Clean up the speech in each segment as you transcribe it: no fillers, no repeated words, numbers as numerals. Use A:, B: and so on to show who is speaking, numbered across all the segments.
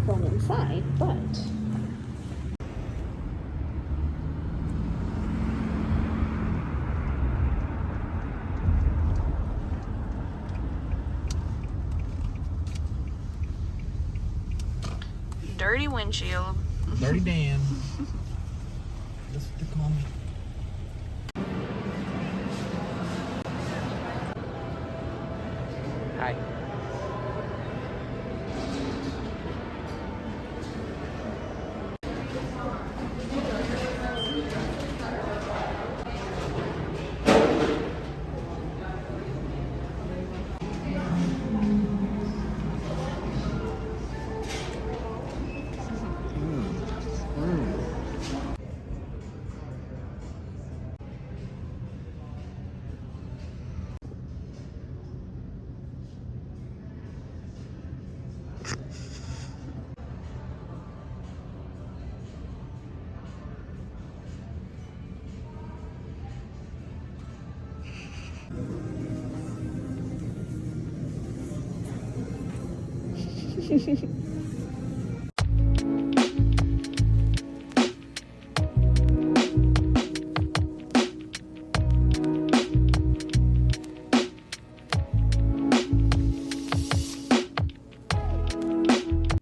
A: film inside, but dirty windshield.
B: Dirty Dan. That's what they call me. Hi.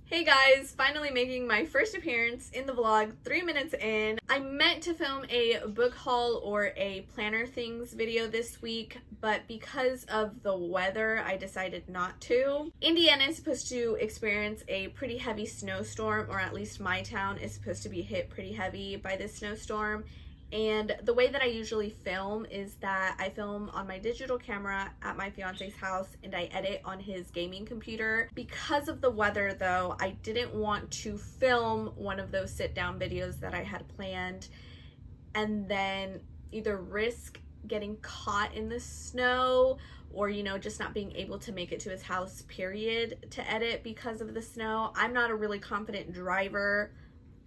A: Hey guys, finally making my first appearance in the vlog 3 minutes in. I meant to film a book haul or a planner things video this week, but because of the weather, I decided not to. Indiana is supposed to experience a pretty heavy snowstorm, or at least my town is supposed to be hit pretty heavy by this snowstorm. And the way that I usually film is that I film on my digital camera at my fiance's house and I edit on his gaming computer. Because of the weather though, I didn't want to film one of those sit down videos that I had planned and then either risk getting caught in the snow or, you know, just not being able to make it to his house, period, to edit because of the snow. I'm not a really confident driver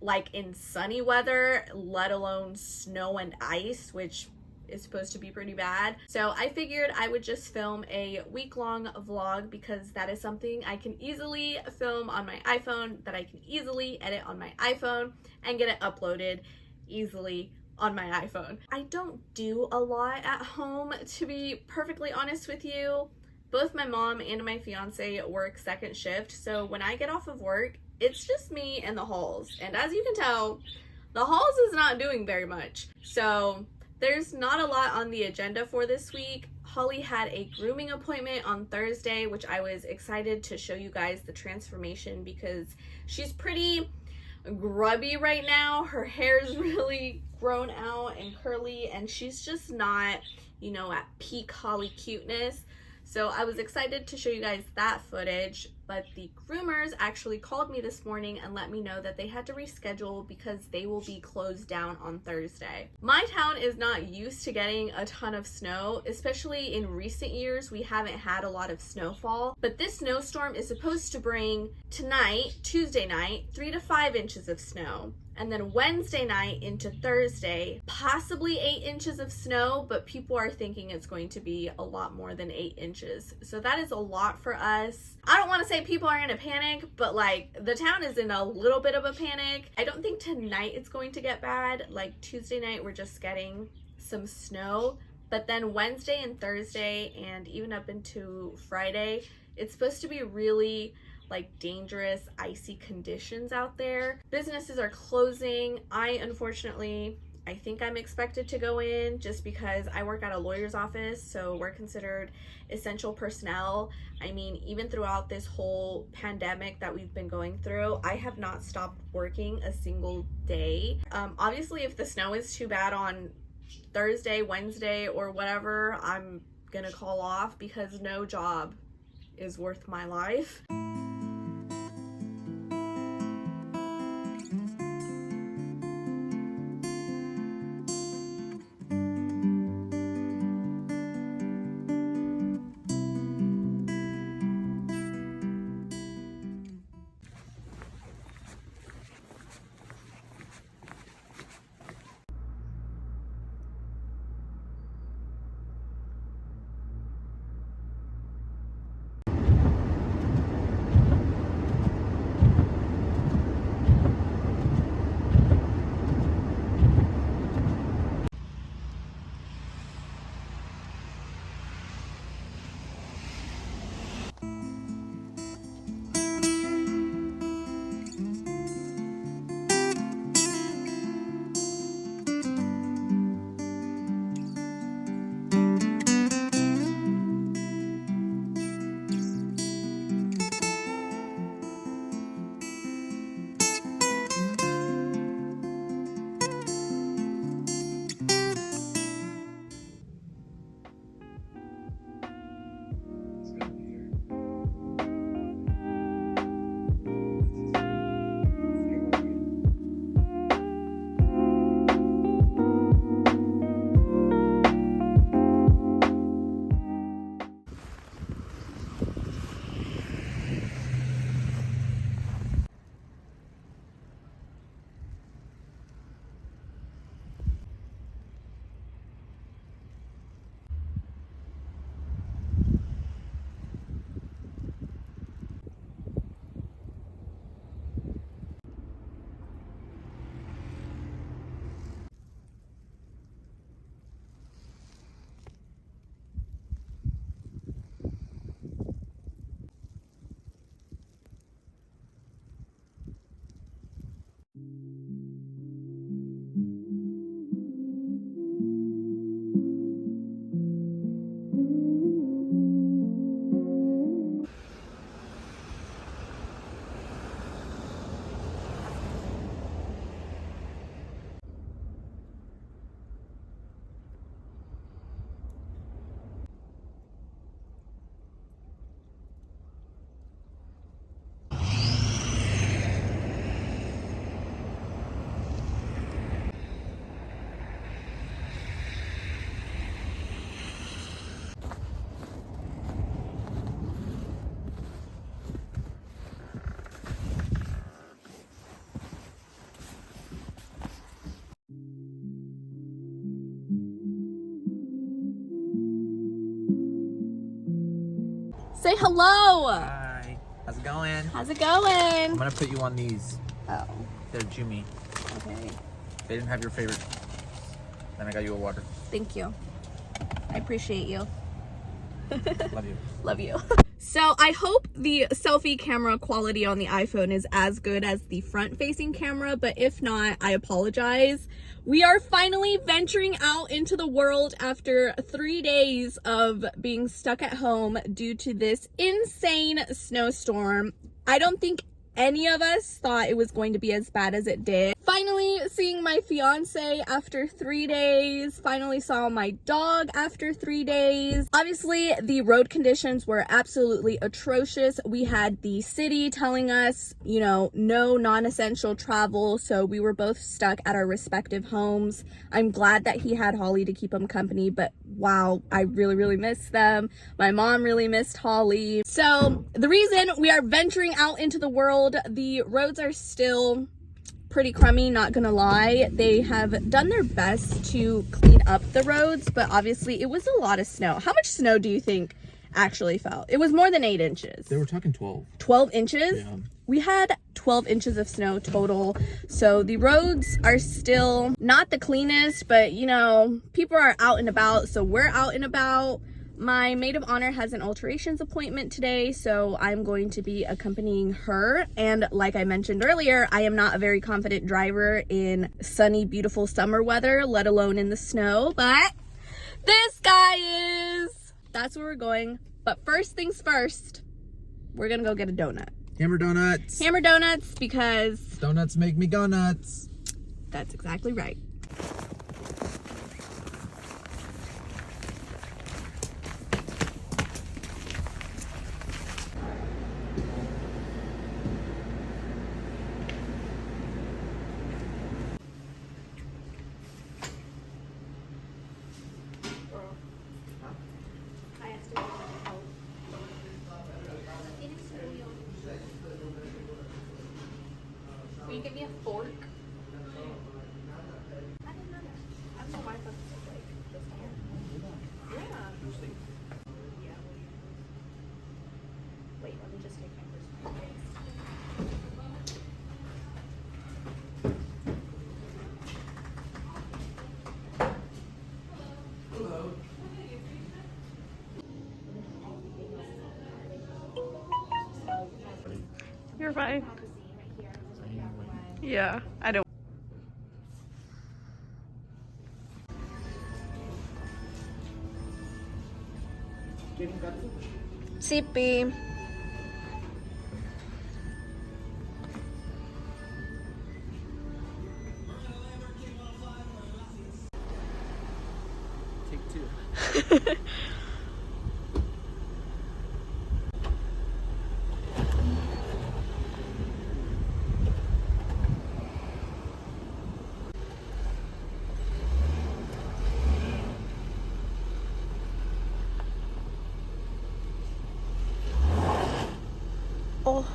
A: like in sunny weather, let alone snow and ice, which is supposed to be pretty bad. So I figured I would just film a week-long vlog because that is something I can easily film on my iPhone, that I can easily edit on my iPhone and get it uploaded easily on my iPhone. I don't do a lot at home, to be perfectly honest with you. Both my mom and my fiance work second shift, so when I get off of work, it's just me and the halls. And as you can tell, the halls is not doing very much. So there's not a lot on the agenda for this week. Holly had a grooming appointment on Thursday, which I was excited to show you guys the transformation because she's pretty grubby right now. Her hair's really grown out and curly and she's just not, you know, at peak Holly cuteness. So I was excited to show you guys that footage, but the groomers actually called me this morning and let me know that they had to reschedule because they will be closed down on Thursday. My town is not used to getting a ton of snow, especially in recent years. We haven't had a lot of snowfall, but this snowstorm is supposed to bring tonight, Tuesday night, 3 to 5 inches of snow. And then Wednesday night into Thursday, possibly 8 inches of snow, but people are thinking it's going to be a lot more than 8 inches. So that is a lot for us. I don't want to say people are in a panic, but like the town is in a little bit of a panic. I don't think tonight it's going to get bad. Like Tuesday night, we're just getting some snow. But then Wednesday and Thursday and even up into Friday, it's supposed to be really like dangerous icy conditions out there. Businesses are closing. I think I'm expected to go in just because I work at a lawyer's office, so we're considered essential personnel. I mean, even throughout this whole pandemic that we've been going through, I have not stopped working a single day. Obviously, if the snow is too bad on Thursday, Wednesday, or whatever, I'm gonna call off because no job is worth my life. Say hello.
B: Hi. How's it going?
A: How's it going?
B: I'm gonna put you on these.
A: Oh,
B: They're Jimmy.
A: okay.
B: They didn't have your favorite. Then I got you a water.
A: Thank you. I appreciate you.
B: Love you.
A: Love you. So I hope the selfie camera quality on the iPhone is as good as the front-facing camera, but if not, I apologize. We are finally venturing out into the world after 3 days of being stuck at home due to this insane snowstorm. I don't think any of us thought it was going to be as bad as it did. Finally seeing my fiance after 3 days. Finally saw my dog after 3 days. Obviously, the road conditions were absolutely atrocious. We had the city telling us, you know, no non-essential travel, so we were both stuck at our respective homes. I'm glad that he had Holly to keep him company, but wow, I really missed them. My mom really missed Holly. So the reason we are venturing out into the world, the roads are still pretty crummy, not gonna lie. They have done their best to clean up the roads, but obviously it was a lot of snow. How much snow do you think actually fell? It was more than 8 inches.
B: They were talking 12.
A: 12 inches?
B: Yeah.
A: We had 12 inches of snow total, so the roads are still not the cleanest, but you know, people are out and about, so we're out and about. My maid of honor has an alterations appointment today, so I'm going to be accompanying her. And like I mentioned earlier, I am not a very confident driver in sunny, beautiful summer weather, let alone in the snow, but this guy is. That's where we're going. But first things first, we're gonna go get a donut.
B: Hammer donuts.
A: Hammer donuts, because
B: Donuts make me go nuts.
A: that's exactly right. Will you give me a fork? I didn't know that. I don't know why I thought this was like this here. Yeah. Wait, let me just take my first face. You're fine. Yeah, I don't. Sippy.
B: Take 2.
A: Oh.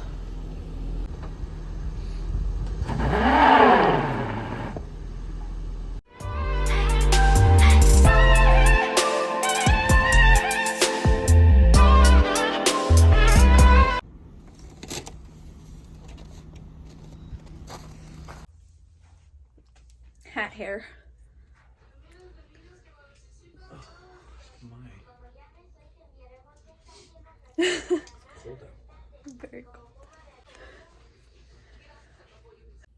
A: Hat hair.
B: Cold out.
A: Very cold.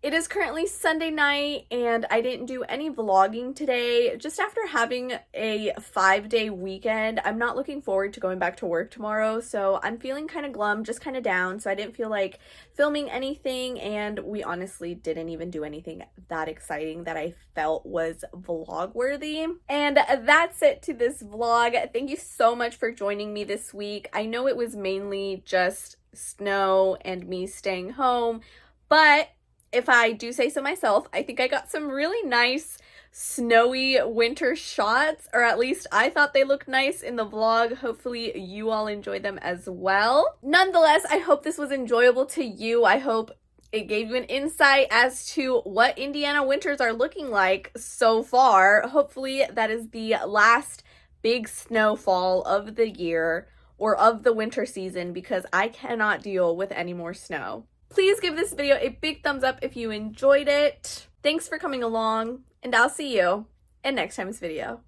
A: It is currently Sunday night and I didn't do any vlogging today. Just after having a 5-day weekend, I'm not looking forward to going back to work tomorrow, so I'm feeling kind of glum, just kind of down, so I didn't feel like filming anything, and we honestly didn't even do anything that exciting that I felt was vlog worthy. And that's it to this vlog. Thank you so much for joining me this week. I know it was mainly just snow and me staying home, but if I do say so myself, I think I got some really nice snowy winter shots, or at least I thought they looked nice in the vlog. Hopefully you all enjoyed them as well. Nonetheless, I hope this was enjoyable to you. I hope it gave you an insight as to what Indiana winters are looking like so far. Hopefully that is the last big snowfall of the year. or of the winter season because I cannot deal with any more snow. Please give this video a big thumbs up if you enjoyed it. Thanks for coming along, and I'll see you in next time's video.